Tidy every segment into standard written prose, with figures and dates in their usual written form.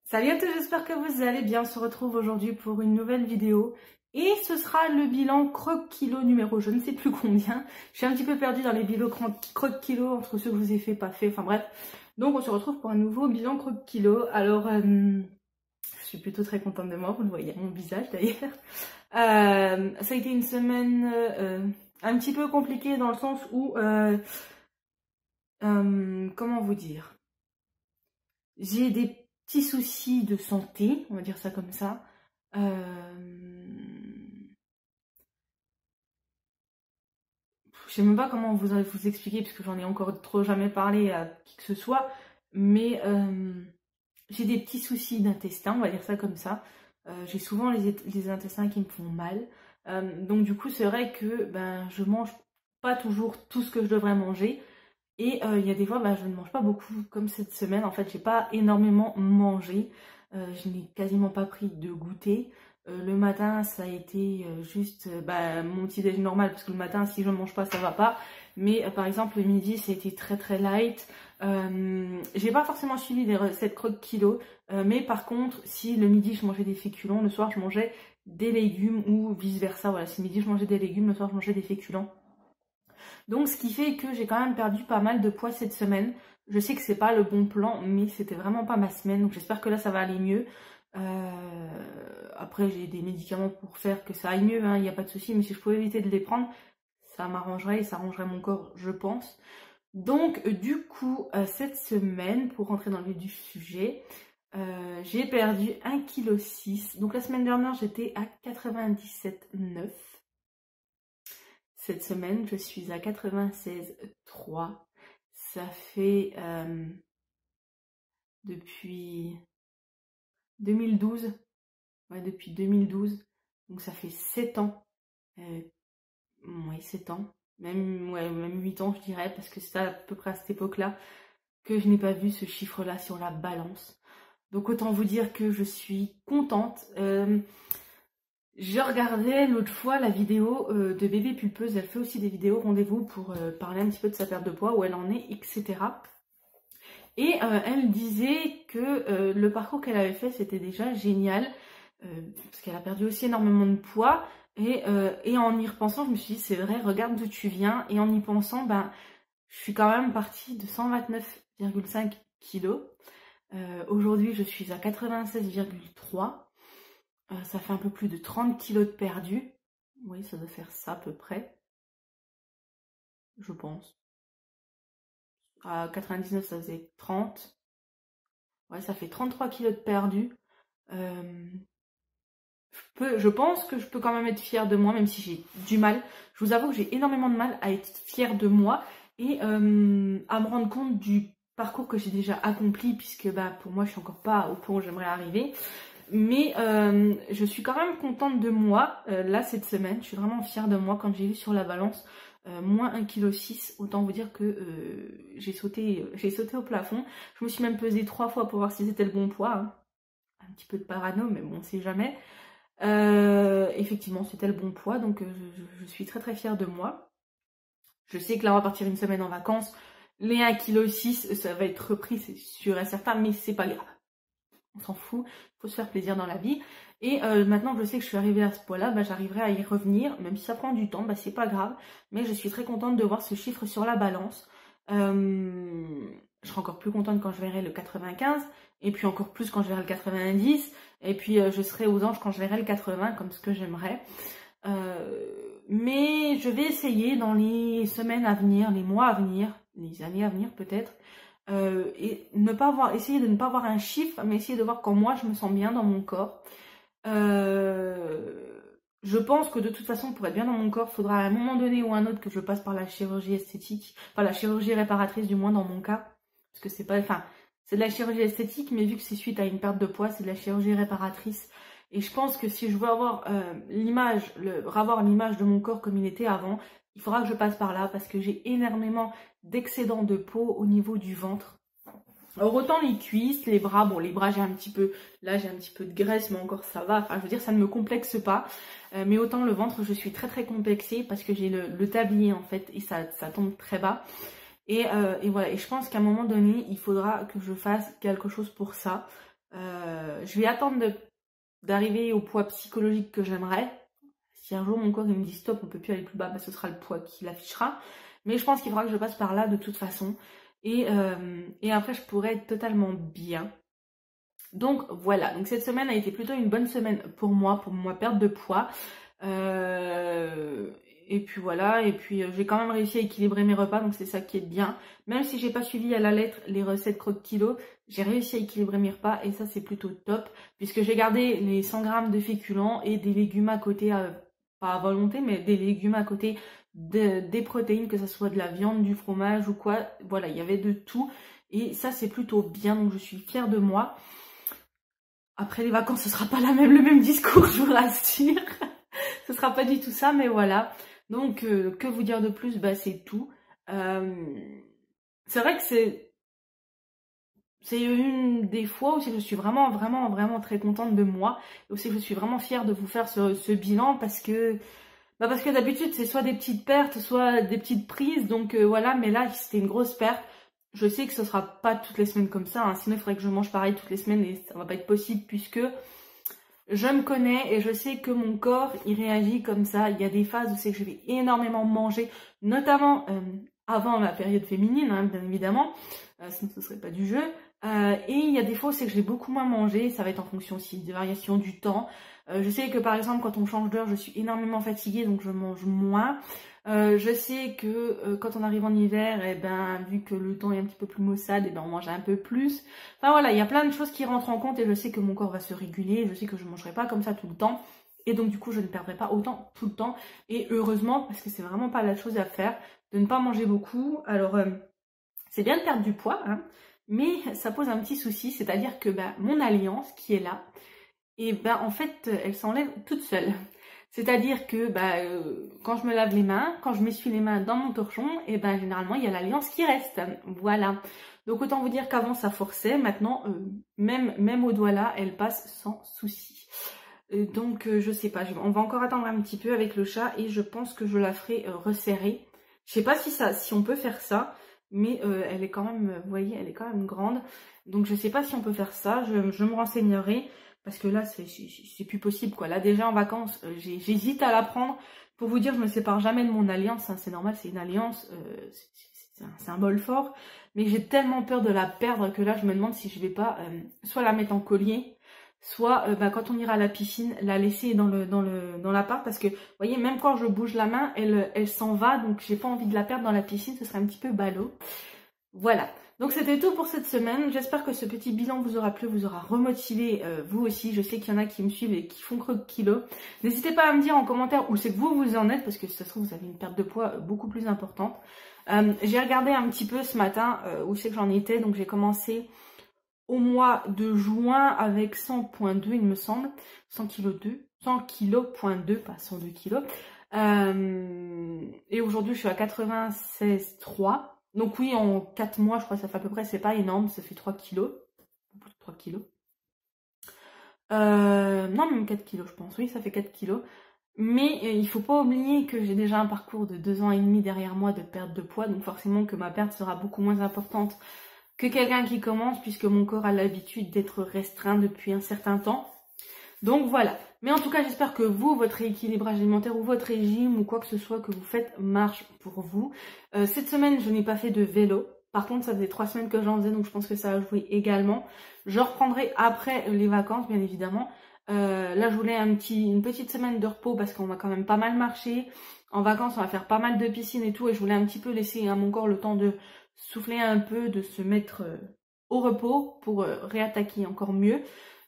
Salut à tous, j'espère que vous allez bien. On se retrouve aujourd'hui pour une nouvelle vidéo. Et ce sera le bilan croque-kilo numéro je ne sais plus combien. Je suis un petit peu perdue dans les bilans croque-kilo entre ceux que je vous ai fait, pas fait, enfin bref. Donc on se retrouve pour un nouveau bilan croque-kilo. Alors, je suis plutôt très contente de moi, vous le voyez à mon visage d'ailleurs. Ça a été une semaine un petit peu compliquée dans le sens où, comment vous dire, j'ai des petits soucis de santé, on va dire ça comme ça. Je sais même pas comment vous expliquer puisque j'en ai encore trop jamais parlé à qui que ce soit, mais j'ai des petits soucis d'intestin, on va dire ça comme ça. J'ai souvent les intestins qui me font mal. Donc du coup c'est vrai que je mange pas toujours tout ce que je devrais manger. Et il y a des fois, je ne mange pas beaucoup, comme cette semaine. En fait, j'ai pas énormément mangé. Je n'ai quasiment pas pris de goûter. Le matin, ça a été juste mon petit déj normal, parce que le matin, si je ne mange pas, ça va pas. Mais par exemple, le midi, ça a été très très light. J'ai pas forcément suivi des recettes croque-kilo. Mais par contre, si le midi, je mangeais des féculents, le soir, je mangeais des légumes ou vice-versa. Voilà, si le midi, je mangeais des légumes, le soir, je mangeais des féculents. Donc ce qui fait que j'ai quand même perdu pas mal de poids cette semaine. Je sais que c'est pas le bon plan, mais c'était vraiment pas ma semaine. Donc j'espère que là ça va aller mieux. Après j'ai des médicaments pour faire que ça aille mieux, il n'y a pas de souci. Mais si je pouvais éviter de les prendre, ça m'arrangerait et ça arrangerait mon corps, je pense. Donc du coup, cette semaine, pour rentrer dans le vif du sujet, j'ai perdu 1,6 kg. Donc la semaine dernière j'étais à 97,9 kg. Cette semaine, je suis à 96,3. Ça fait depuis 2012. Ouais, depuis 2012. Donc ça fait 7 ans. Ouais, 7 ans. Même 8 ans, je dirais, parce que c'est à peu près à cette époque-là que je n'ai pas vu ce chiffre-là sur la balance. Donc autant vous dire que je suis contente. Je regardais l'autre fois la vidéo de Bébé Pulpeuse, elle fait aussi des vidéos rendez-vous pour parler un petit peu de sa perte de poids, où elle en est, etc. Et elle disait que le parcours qu'elle avait fait, c'était déjà génial, parce qu'elle a perdu aussi énormément de poids, et en y repensant, je me suis dit, c'est vrai, regarde d'où tu viens, et en y pensant, je suis quand même partie de 129,5 kg. Aujourd'hui, je suis à 96,3 kg. Ça fait un peu plus de 30 kilos de perdu. Oui, ça doit faire ça à peu près. Je pense. À 99, ça faisait 30. Ouais, ça fait 33 kilos de perdu. Je pense que je peux quand même être fière de moi, même si j'ai du mal. Je vous avoue que j'ai énormément de mal à être fière de moi et à me rendre compte du parcours que j'ai déjà accompli, puisque pour moi, je suis encore pas au point où j'aimerais arriver. Mais je suis quand même contente de moi, là cette semaine, je suis vraiment fière de moi. Quand j'ai vu sur la balance, moins 1,6 kg, autant vous dire que j'ai sauté au plafond. Je me suis même pesée 3 fois pour voir si c'était le bon poids, Un petit peu de parano, mais bon, on sait jamais. Effectivement, c'était le bon poids, donc je suis très très fière de moi. Je sais que là, on va partir une semaine en vacances. Les 1,6 kg, ça va être repris, c'est sûr et certain, mais c'est pas grave. On s'en fout, il faut se faire plaisir dans la vie. Et maintenant que je sais que je suis arrivée à ce poids-là, j'arriverai à y revenir, même si ça prend du temps, c'est pas grave. Mais je suis très contente de voir ce chiffre sur la balance. Je serai encore plus contente quand je verrai le 95, et puis encore plus quand je verrai le 90, et puis je serai aux anges quand je verrai le 80, comme ce que j'aimerais. Mais je vais essayer dans les semaines à venir, les mois à venir, les années à venir peut-être, et essayer de ne pas avoir un chiffre, mais essayer de voir quand moi je me sens bien dans mon corps. Je pense que de toute façon, pour être bien dans mon corps, il faudra à un moment donné ou un autre que je passe par la chirurgie esthétique, enfin la chirurgie réparatrice du moins dans mon cas, parce que c'est pas, c'est de la chirurgie esthétique, mais vu que c'est suite à une perte de poids, c'est de la chirurgie réparatrice. Et je pense que si je veux avoir revoir l'image de mon corps comme il était avant, il faudra que je passe par là, parce que j'ai énormément d'excédent de peau au niveau du ventre. Alors autant les cuisses, les bras, bon les bras j'ai un petit peu de graisse, mais encore ça va, je veux dire ça ne me complexe pas, mais autant le ventre je suis très très complexée parce que j'ai le tablier en fait et ça tombe très bas. Et voilà, et je pense qu'à un moment donné, il faudra que je fasse quelque chose pour ça. Je vais attendre d'arriver au poids psychologique que j'aimerais. Si un jour mon corps il me dit stop, on peut plus aller plus bas, bah, ce sera le poids qui l'affichera. Mais je pense qu'il faudra que je passe par là de toute façon. Et après, je pourrais être totalement bien. Donc voilà, donc cette semaine a été plutôt une bonne semaine pour moi perte de poids. Et puis voilà, et puis j'ai quand même réussi à équilibrer mes repas, donc c'est ça qui est bien. Même si j'ai pas suivi à la lettre les recettes croque-kilo, j'ai réussi à équilibrer mes repas et ça c'est plutôt top, puisque j'ai gardé les 100 grammes de féculents et des légumes à côté, pas à volonté, mais des légumes à côté des protéines, que ce soit de la viande, du fromage ou quoi. Voilà, il y avait de tout et ça c'est plutôt bien, donc je suis fière de moi. Après les vacances, ce sera pas le même discours, je vous rassure. Ce sera pas du tout ça, mais voilà. Donc, que vous dire de plus? Bah, c'est tout. C'est vrai que c'est une des fois où je suis vraiment très contente de moi. Et aussi je suis vraiment fière de vous faire ce bilan parce que d'habitude, c'est soit des petites pertes, soit des petites prises. Donc, voilà, mais là, c'était une grosse perte. Je sais que ce sera pas toutes les semaines comme ça, hein. Sinon il faudrait que je mange pareil toutes les semaines et ça va pas être possible puisque je me connais et je sais que mon corps il réagit comme ça. Il y a des phases où c'est que je vais énormément manger, notamment avant la période féminine, hein, bien évidemment, sinon ce serait pas du jeu. Et il y a des fois où c'est que je vais beaucoup moins manger, ça va être en fonction aussi des variations du temps. Je sais que par exemple quand on change d'heure, je suis énormément fatiguée donc je mange moins. Je sais que quand on arrive en hiver, et ben vu que le temps est un petit peu plus maussade, et ben on mange un peu plus. Enfin voilà, il y a plein de choses qui rentrent en compte et je sais que mon corps va se réguler, je sais que je ne mangerai pas comme ça tout le temps. Et donc du coup je ne perdrai pas autant tout le temps. Et heureusement, parce que c'est vraiment pas la chose à faire, de ne pas manger beaucoup. Alors c'est bien de perdre du poids, hein, mais ça pose un petit souci, c'est-à-dire que mon alliance qui est là, et ben en fait elle s'enlève toute seule. C'est-à-dire que quand je me lave les mains, quand je m'essuie les mains dans mon torchon, et ben généralement il y a l'alliance qui reste. Voilà. Donc autant vous dire qu'avant ça forçait, maintenant même au doigt là, elle passe sans souci. Donc je sais pas, on va encore attendre un petit peu avec le chat et je pense que je la ferai resserrer. Je sais pas si on peut faire ça, mais elle est quand même, vous voyez, elle est quand même grande. Donc je sais pas si on peut faire ça, je me renseignerai. Parce que là, c'est plus possible, quoi. Là, déjà, en vacances, j'hésite à la prendre. Pour vous dire, je me sépare jamais de mon alliance, hein, c'est normal, c'est une alliance, c'est un symbole fort. Mais j'ai tellement peur de la perdre que là, je me demande si je vais pas soit la mettre en collier, soit quand on ira à la piscine, la laisser dans l'appart. Parce que, vous voyez, même quand je bouge la main, elle s'en va. Donc, j'ai pas envie de la perdre dans la piscine, ce serait un petit peu ballot. Voilà. Donc c'était tout pour cette semaine, j'espère que ce petit bilan vous aura plu, vous aura remotivé vous aussi, je sais qu'il y en a qui me suivent et qui font croque-kilo. N'hésitez pas à me dire en commentaire où c'est que vous en êtes, parce que si ça se trouve vous avez une perte de poids beaucoup plus importante. J'ai regardé un petit peu ce matin où c'est que j'en étais, donc j'ai commencé au mois de juin avec 100.2 il me semble, 100 kg.2, pas 102 kg. Et aujourd'hui je suis à 96,3. Donc oui, en 4 mois, je crois que ça fait à peu près, c'est pas énorme, ça fait 3 kilos. 3 kilos. Non, même 4 kilos, je pense. Oui, ça fait 4 kilos. Mais il faut pas oublier que j'ai déjà un parcours de 2 ans et demi derrière moi de perte de poids. Donc forcément que ma perte sera beaucoup moins importante que quelqu'un qui commence, puisque mon corps a l'habitude d'être restreint depuis un certain temps. Donc voilà. Mais en tout cas, j'espère que vous, votre rééquilibrage alimentaire ou votre régime ou quoi que ce soit que vous faites marche pour vous. Cette semaine, je n'ai pas fait de vélo. Par contre, ça faisait 3 semaines que j'en faisais, donc je pense que ça a joué également. Je reprendrai après les vacances, bien évidemment. Là, je voulais une petite semaine de repos parce qu'on va quand même pas mal marcher. En vacances, on va faire pas mal de piscines et tout. Et je voulais un petit peu laisser à mon corps le temps de souffler un peu, de se mettre au repos pour réattaquer encore mieux.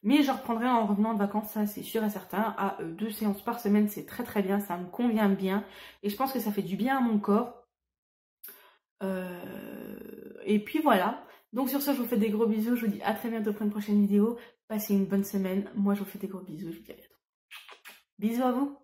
Mais je reprendrai en revenant de vacances, ça c'est sûr et certain. À 2 séances par semaine, c'est très très bien, ça me convient bien. Et je pense que ça fait du bien à mon corps. Et puis voilà. Donc sur ce, je vous fais des gros bisous. Je vous dis à très bientôt pour une prochaine vidéo. Passez une bonne semaine. Moi, je vous fais des gros bisous. Je vous dis à bientôt. Bisous à vous.